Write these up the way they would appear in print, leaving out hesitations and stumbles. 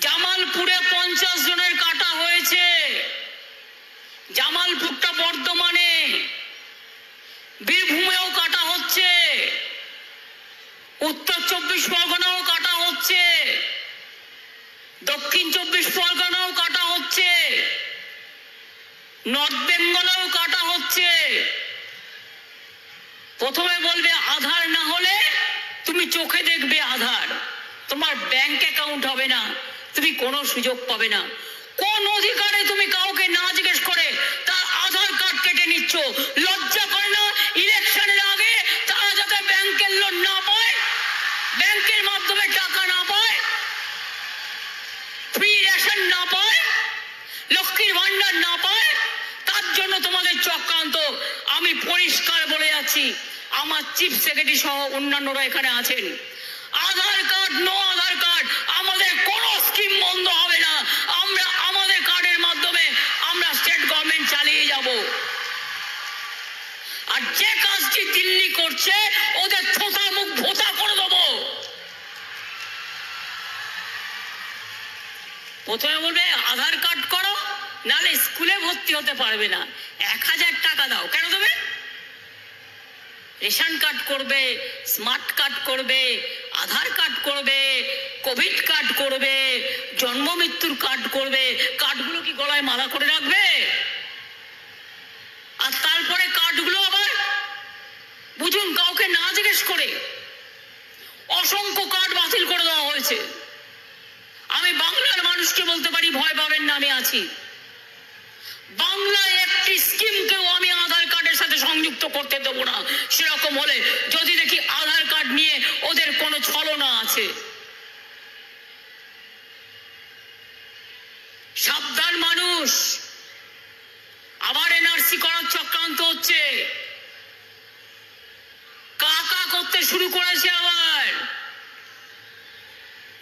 জামালপুরে 50 জনের কাটা হয়েছে, জামালপুরটা বর্ধমানে, বীরভূমেও কাটা হচ্ছে, উত্তর 24 পরগনাও কাটা হচ্ছে, দক্ষিণ 24 পরগনাও কাটা হচ্ছে, নর্থ বেঙ্গলেও কাটা হচ্ছে। প্রথমে বলবে আধার না হলে তুমি চোখে দেখবে আধার, তোমার ব্যাংক অ্যাকাউন্ট হবে না, তুমি কোনো সুযোগ পাবে না। কোন অধিকারে তুমি কাউকে না জিজ্ঞেস করে তার আধার কার্ড কেটে নিচ্ছ? লজ্জা করে না? ইলেকশনের আগে তারা যাতে ব্যাংকের লোন না পায়, ব্যাংকের মাধ্যমে টাকা না পায়, ফ্রি রেশন না পায়, লক্ষ্মীর ভান্ডার না পায়, তার জন্য তোমাদের চক্রান্ত। আমি পরিষ্কার বলে যাচ্ছি, আমার চিফ সেক্রেটারি সহ অন্যান্যরা এখানে আছেন, আধার কার্ড নো আধার কার্ড আমাদের কোনো স্কিম বন্ধ হবে না। আমরা আমাদের কার্ডের মাধ্যমে আমরা স্টেট গভর্নমেন্ট চালিয়ে যাব। আর যে কাজটি দিল্লি করছে ওদের থোতা মুখ ভোতা করে দেবো। প্রথমে বলবে আধার কার্ড করো, নালে স্কুলে ভর্তি হতে পারবে না, 1000 টাকা দাও। কেন দেবে? রেশন কার্ড করবে, স্মার্ট কার্ড করবে, আধার কার্ড করবে, কোভিড কার্ড করবে, জন্ম মৃত্যুর কার্ড করবে। কার্ডগুলো কি গলায় মালা করে রাখবে? আর তারপরে কার্ডগুলো আবার বুঝুন কাউকে না জিজ্ঞেস করে অসংখ্য কার্ড বাতিল করে দেওয়া হয়েছে। আমি বাংলার মানুষকে বলতে পারি ভয় পাবেন না, আমি আছি। বাংলায় একটি স্কিমকেও আমি আধার কার্ডের সাথে সংযুক্ত করতে দেবো না। সেরকম হলে যদি দেখি আধার কার্ড নিয়ে ওদের কোনো ছলনা আছে, সাবধান মানুষ। আবার এনআরসি করার চক্রান্ত হচ্ছে, কাকা করতে শুরু করেছে আবার।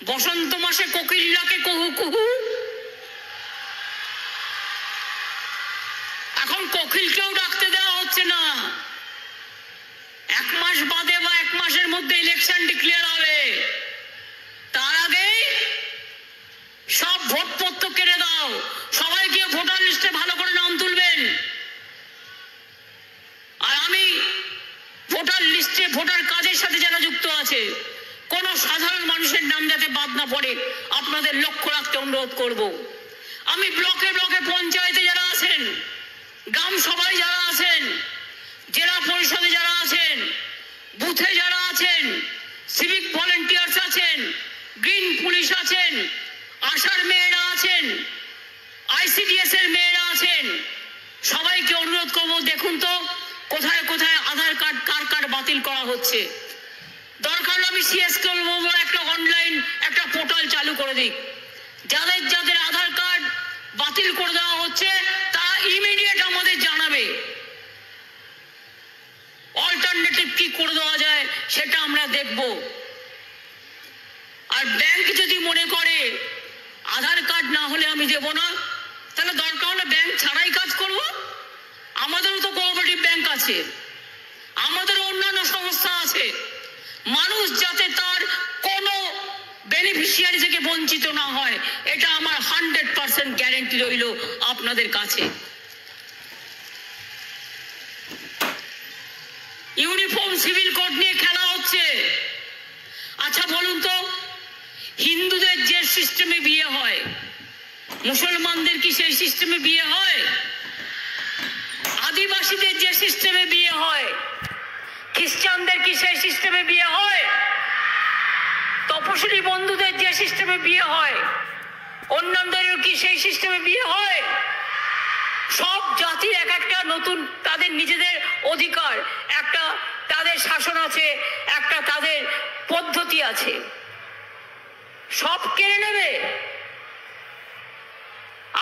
বসন্ত মাসে কোকিলটাকে কুহু কুহু, এখন কোকিলকেও ডাকতে দেওয়া হচ্ছে না। 1 মাস বাদে বা 1 মাসের মধ্যে ইলেকশন ডিক্লেয়ার হবে, তার আগে সব ভোটপত্র কেড়ে দাও। সবাই গিয়ে ভোটার লিস্টে ভালো করে নাম তুলবেন। আর আমি ভোটার লিস্টে ভোটার কাজের সাথে যারা যুক্ত আছে, কোন সাধারণ মানুষের নাম যাতে বাদ না পড়ে আপনাদের লক্ষ্য রাখতে অনুরোধ করব। আমি ব্লকে ব্লকে পঞ্চায়েতে যারা আছেন, গ্রাম সভায় যারা আছেন, জেলা পরিষদে যারা আছেন, বুথে যারা আছেন, সিভিক ভলেন্টিয়ার্স আছেন, গ্রিন পুলিশ আছেন, আশার মেয়েরা আছেন, ICDS এর মেয়েরা আছেন, সবাইকে অনুরোধ করব, দেখুন তো কোথায় কোথায় আধার কার্ড কার কার বাতিল করা হচ্ছে। দরকার আমি CS-কে বলবো একটা অনলাইন একটা পোর্টাল চালু করে দিক। যাদের যাদের আধার কার্ড বাতিল করে দেওয়া হচ্ছে তারা ইমিডিয়েট আমাদের জানাবে, অল্টারনেটিভ কি করে দেওয়া যায় সেটা আমরা দেখব। আর ব্যাংক যদি মনে করে আধার কার্ড না হলে আমি দেব না, তাহলে দরকার হলে ব্যাংক ছাড়াই কাজ করব। আমাদেরও তো কোঅপারেটিভ ব্যাংক আছে, আমাদের অন্যান্য সংস্থা আছে। মানুষ যাতে তার কোনো বেনিফিশিয়ারি থেকে বঞ্চিত না হয়, এটা আমার 100% গ্যারেন্টি রইল আপনাদের কাছে। ইউনিফর্ম সিভিল কোড নিয়ে খেলা হচ্ছে। আচ্ছা বলুন তো, হিন্দুদের যে সিস্টেমে বিয়ে হয়, মুসলমানদের কি সেই সিস্টেমে বিয়ে হয়? আদিবাসীদের যে সিস্টেমে বিয়ে হয়, খ্রিস্টানদের কি সেই সিস্টেমে বিয়ে হয়? তপশিলি বন্ধুদের যে সিস্টেমে বিয়ে হয়, অন্যান্যদেরও কি সেই সিস্টেমে বিয়ে হয়? সব জাতির এক একটা নতুন তাদের নিজেদের অধিকার, একটা তাদের শাসন আছে, একটা তাদের পদ্ধতি আছে। সব কেড়ে নেবে।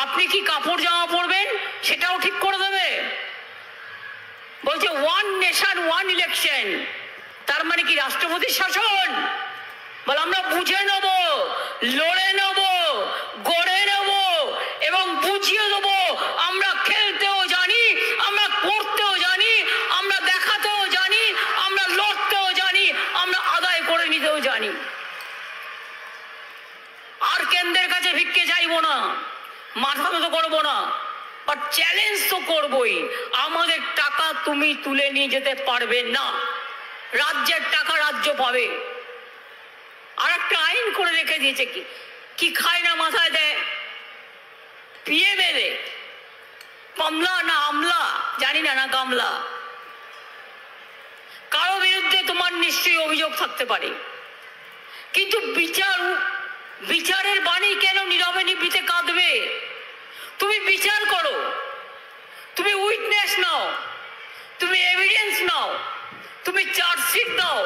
আপনি কি কাপড় জামা পরবেন সেটাও ঠিক করে দেবে। বলছে 1 নেশন 1 ইলেকশন, তার মানে কি রাষ্ট্রপতির শাসন? বলে আমরা বুঝে নেব, লড়ে নেব, গড়ে নেব এবং বুঝিয়ে দেবো। আমরা খেলতেও জানি, আমরা করতেও জানি, আমরা দেখাতেও জানি, আমরা লড়তেও জানি, আমরা আদায় করে নিতেও জানি। আর কেন্দ্রের কাছে চাইবো না, মাথা তো করবো না, বাট চ্যালেঞ্জ তো করবই। আমাদের টাকা তুমি তুলে নিয়ে যেতে পারবে না, রাজ্যের টাকা রাজ্য পাবে। আর একটা আইন করে রেখে দিয়েছে, কি খায় না মাথায় দেয়, পিএমএলএ, কমলা না আমলা জানি না, না গামলা, কারো বিরুদ্ধে তোমার নিশ্চয়ই অভিযোগ থাকতে পারে, কিন্তু বিচারের বাণী কেন নীরবে নিভৃতে কাঁদবে? তুমি বিচার করো, তুমি উইটনেস নাও, তুমি এভিডেন্স নাও, তুমি চার্জশিট দাও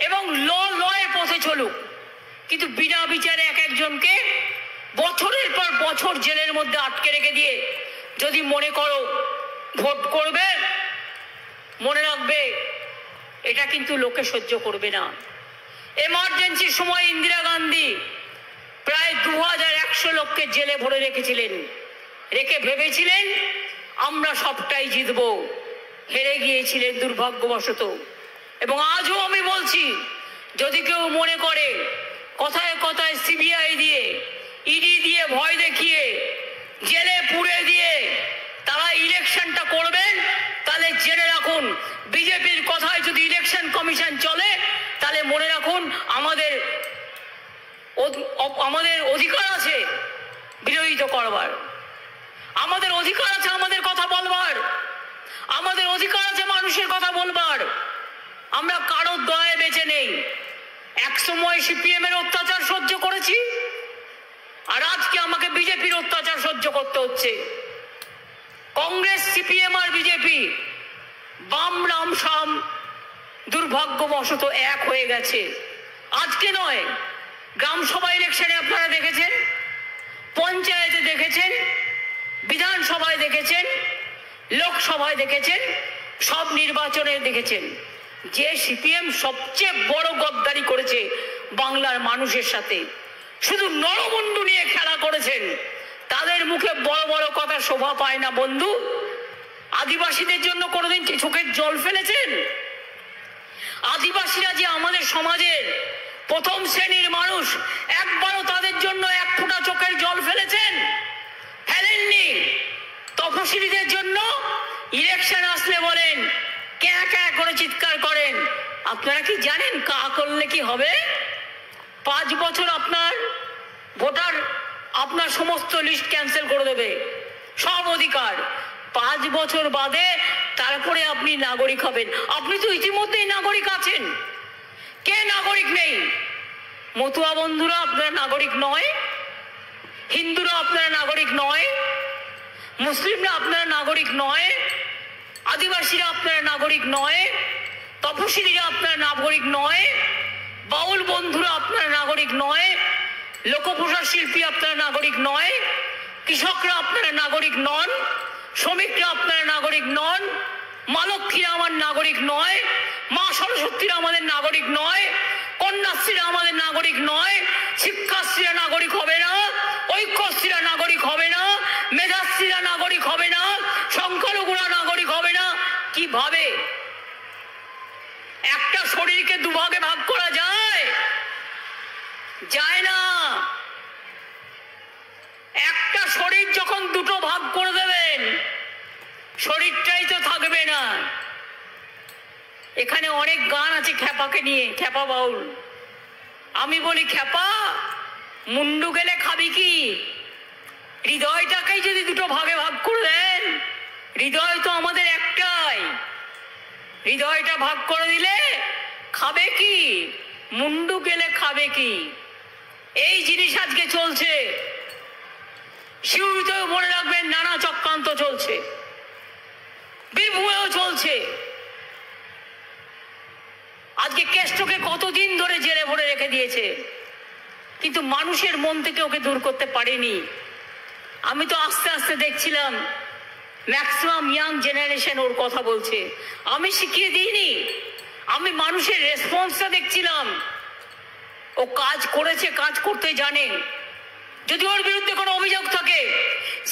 এবং লয়ের পথে চলুক। কিন্তু বিনা বিচারে এক একজনকে বছরের পর বছর জেলের মধ্যে আটকে রেখে দিয়ে যদি মনে করো ভোট করবে, মনে রাখবে এটা কিন্তু লোকে সহ্য করবে না। এমার্জেন্সির সময় ইন্দিরা গান্ধী প্রায় 2100 লোককে জেলে ভরে রেখেছিলেন, রেখে ভেবেছিলেন আমরা সবটাই জিতব, হেরে গিয়েছিলেন দুর্ভাগ্যবশত। এবং আজও আমি বলছি, যদি কেউ মনে করে কথায় কথায় সিবিআই দিয়ে, ইডি দিয়ে ভয় দেখিয়ে, জেলে পুড়ে দিয়ে তারা ইলেকশনটা করবেন, তাহলে জেনে রাখুন বিজেপির কথায় যদি ইলেকশন কমিশন চলে, তাহলে মনে রাখুন আমাদের অধিকার আছে বিরোধিতা করবার, আমাদের অধিকার আছে আমাদের কথা বলবার, আমাদের অধিকার আছে মানুষের কথা বলবার। আমরা কারোর দয়ে বেঁচে নেই। এক সময় সিপিএম এর অত্যাচার সহ্য করেছি, আর আজকে আমাকে বিজেপির অত্যাচার সহ্য করতে হচ্ছে। কংগ্রেস, সিপিএম আর বিজেপি, বাম রাম শাম দুর্ভাগ্যবশত এক হয়ে গেছে। আজকে নয়, গ্রাম সভা ইলেকশনে আপনারা দেখেছেন, পঞ্চায়েতে দেখেছেন, বিধানসভায় দেখেছেন, লোকসভায় দেখেছেন, সব নির্বাচনে দেখেছেন যে সিপিএম সবচেয়ে বড় গদ্দারি করেছে বাংলার মানুষের সাথে। শুধু নরমুন্ডু নিয়ে খেলা করেছেন, তাদের মুখে বড় বড় কথা শোভা পায় না বন্ধু। আদিবাসীদের জন্য কোনোদিন চোখের জল ফেলেছেন? আদিবাসীরা যে আমাদের সমাজের প্রথম শ্রেণীর মানুষ, একবারও তাদের জন্য এক ফোঁটা চোখের জল ফেলেছেন? ফেলেননি। তপশিলীদের জন্য ইলেকশন আসলে বলেন ক্যা ক্যা করে চিৎকার করেন। আপনারা কি জানেন কা করলে কি হবে? 5 বছর আপনার ভোটার আপনার সমস্ত লিস্ট ক্যান্সেল করে দেবে, সব অধিকার। 5 বছর বাদে তারপরে আপনি নাগরিক হবেন। আপনি তো ইতিমধ্যেই নাগরিক আছেন। কে নাগরিক নেই? মতুয়া বন্ধুরা আপনারা নাগরিক নয়, হিন্দুরা আপনারা নাগরিক নয়, মুসলিমরা আপনারা নাগরিক নয়, আদিবাসীরা আপনারা নাগরিক নয়, তপশিলীরা আপনারা নাগরিক নয়, বাউল বন্ধুরা আপনারা নাগরিক নয়, লোকপ্রসার শিল্পী আপনারা নাগরিক নয়, কৃষকরা আপনারা নাগরিক নন, শ্রমিকরা আপনারা নাগরিক নন, মা লক্ষ্মীরা আমার নাগরিক নয়, মা সরস্বতীরা আমাদের নাগরিক নয়, কন্যাশ্রীরা আমাদের নাগরিক নয়, শিক্ষাশ্রীরা নাগরিক হবে না, ঐক্যশ্রীরা নাগরিক হবে না, মেধাশ্রীরা নাগরিক হবে না, সংখ্যালঘুরা নাগরিক হবে না। কিভাবে? একটা শরীরকে দুভাগে ভাগ করা যায়? যায় না। একটা শরীর যখন দুটো ভাগ করে দেবেন, শরীরটাই তো থাকবে না। এখানে অনেক গান আছে খ্যাপাকে নিয়ে, খ্যাপা বাউল। আমি বলি খ্যাপা, মুন্ডু গেলে খাবি কি? হৃদয়টাকেই যদি দুটো ভাগে ভাগ করে দেন, হৃদয় তো আমাদের একটাই, হৃদয়টা ভাগ করে দিলে খাবে কি? মুন্ডু গেলে খাবে কি? এই জিনিস আজকে চলছে। শিউরিতেও মনে রাখবেন নানা চক্রান্ত চলছে, বীরভূমেও চলছে। আজকে কেষ্টকে কতদিন ধরে জেলে ভরে রেখে দিয়েছে, কিন্তু মানুষের মন থেকে ওকে দূর করতে পারেনি। আমি তো আস্তে আস্তে দেখছিলাম ম্যাক্সিমাম ইয়াং জেনারেশন ওর কথা বলছে। আমি শিখিয়ে দিইনি, আমি মানুষের রেসপন্সটা দেখছিলাম। ও কাজ করেছে, কাজ করতে জানে। যদি ওর বিরুদ্ধে কোনো অভিযোগ থাকে,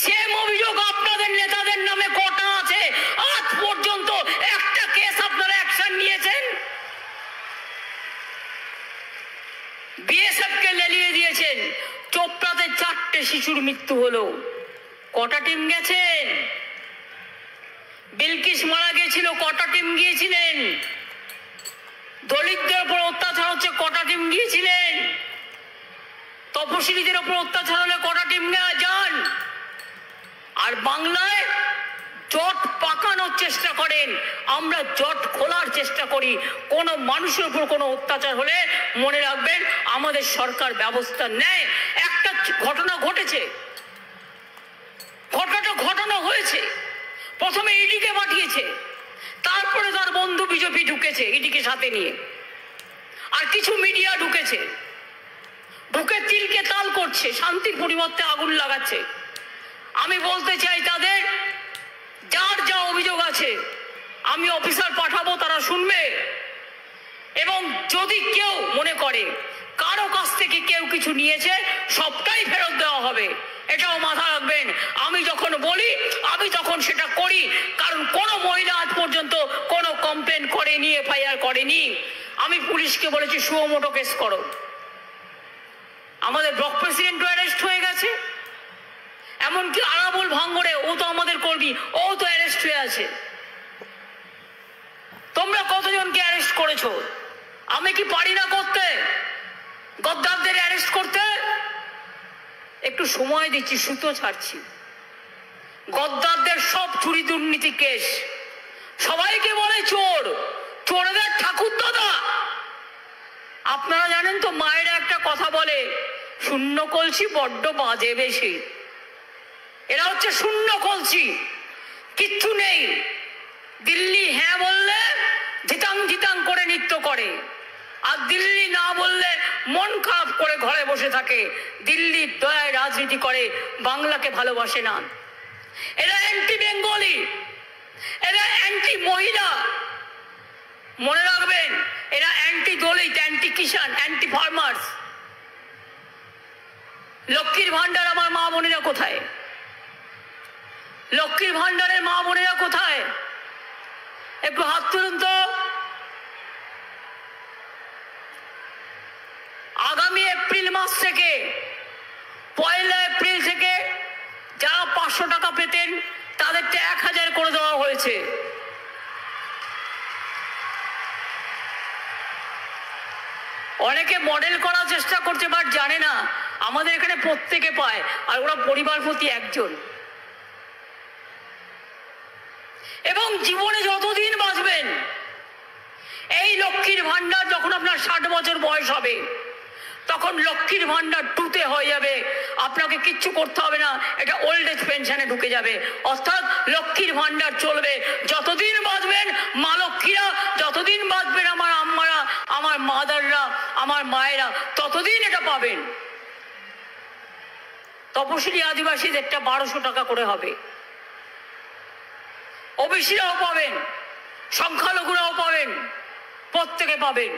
সেম অভিযোগ আপনাদের নেতাদের নামে কটা আছে? আজ পর্যন্ত একটা কেস আপনারা অ্যাকশন নিয়েছেন? বিএসএফ কে লেলিয়ে দিয়েছেন, চোপড়াতে 4 শিশুর মৃত্যু হলো। কটা টিম গেছেন? বিলকিস মারা গিয়েছিল, কটা টিম গিয়েছিলেন? দলিতদের উপর অত্যাচার হচ্ছে, কটা টিম গিয়েছিলেন? তপশিলীদের উপর অত্যাচার হলে কটা টিম যান? আর বাংলায় জট পাকানোর চেষ্টা করেন, আমরা জট খোলার চেষ্টা করি। কোন মানুষের উপর কোনো অত্যাচার হলে মনে রাখবেন আমাদের সরকার ব্যবস্থা নেয়। একটা ঘটনা ঘটেছে, ঘটনা হয়েছে, প্রথমে ইডিকে পাঠিয়েছে, তারপরে তার বন্ধু বিজেপি ঢুকেছে ইডিকে সাথে নিয়ে, আর কিছু মিডিয়া ঢুকেছে, ঢুকে তিলকে তাল করছে, শান্তির পরিবর্তে আগুন লাগাচ্ছে। আমি বলতে চাই তাদের যার যা অভিযোগ আছে আমি অফিসার পাঠাবো, তারা শুনবে। এবং যদি কেউ মনে করে কারো কাছ থেকে কেউ কিছু নিয়েছে সবটাই ফেরত দেওয়া হবে, এটাও মাথা রাখবেন। আমি যখন বলি আমি তখন সেটা করি, কারণ কোনো মহিলা আজ পর্যন্ত কোনো কমপ্লেন করেনি, এফআইআর করেনি। আমি পুলিশকে বলেছি সুমোটো কেস করো। আমাদের ব্লক প্রেসিডেন্টও অ্যারেস্ট হয়ে গেছে, এমনকি আরাবুল ভাঙ্গরে, ও তো আমাদের কর্মী, ও তো অ্যারেস্ট হয়ে আছে। তোমরা কতজনকে অ্যারেস্ট করেছো? আমি কি পারি না করতে? গদ্দারদের অ্যারেস্ট করতে একটু সময় দিচ্ছি, সুতো ছাড়ছি। গদ্দারদের সব চুরি দুর্নীতি কেস, সবাইকে বলে চোর, চোরদের ঠাকুর দাদা। আপনারা জানেন তো, মায়েরা একটা কথা বলে, শূন্য কলসি বড্ড বাজে বেশি। এরা হচ্ছে শূন্য কলসি, কিচ্ছু নেই। দিল্লি হ্যাঁ বললে ধিতাং ধিতাং করে নৃত্য করে, আর দিল্লি না বললে মন খারাপ করে ঘরে বসে থাকে। দিল্লির দয়ায় রাজনীতি করে, বাংলাকে ভালোবাসে না। এরা অ্যান্টি বেঙ্গলি, এরা অ্যান্টি মহিলা, মনে রাখবেন এরা অ্যান্টি দলিত, অ্যান্টি কিষাণ, অ্যান্টি ফার্মার্স। লক্ষ্মীর ভান্ডার আমার মা বোনেরা কোথায়? লক্ষ্মীর ভান্ডারের মা বোনেরা কোথায়? একটু হাত তুলুন তো। আগামী এপ্রিল মাস থেকে, 1 এপ্রিল থেকে যারা 500 টাকা পেতেন তাদেরকে 1000 করে দেওয়া হয়েছে। অনেকে মডেল করার চেষ্টা করছে, বাট জানে না আমাদের এখানে প্রত্যেকে পায়, আর ওরা পরিবার প্রতি একজন। এবং জীবনে যতদিন বাঁচবেন, এই লক্ষ্মীর ভান্ডার যখন আপনার 60 বছর বয়স হবে তখন লক্ষ্মীর ভান্ডার 2তে হয়ে যাবে, আপনাকে কিচ্ছু করতে হবে না, এটা ওল্ড এজ পেনশনে ঢুকে যাবে। অর্থাৎ লক্ষ্মীর ভান্ডার চলবে যতদিন বাঁচবেন। মা লক্ষ্মীরা যতদিন বাঁচবেন, আমার আম্মারা, আমার মাদাররা, আমার মায়েরা, ততদিন এটা পাবেন। তপশিলি আদিবাসীদেরটা 1200 টাকা করে হবে, ওবিসিরাও পাবেন, সংখ্যালঘুরাও পাবেন, প্রত্যেকে পাবেন।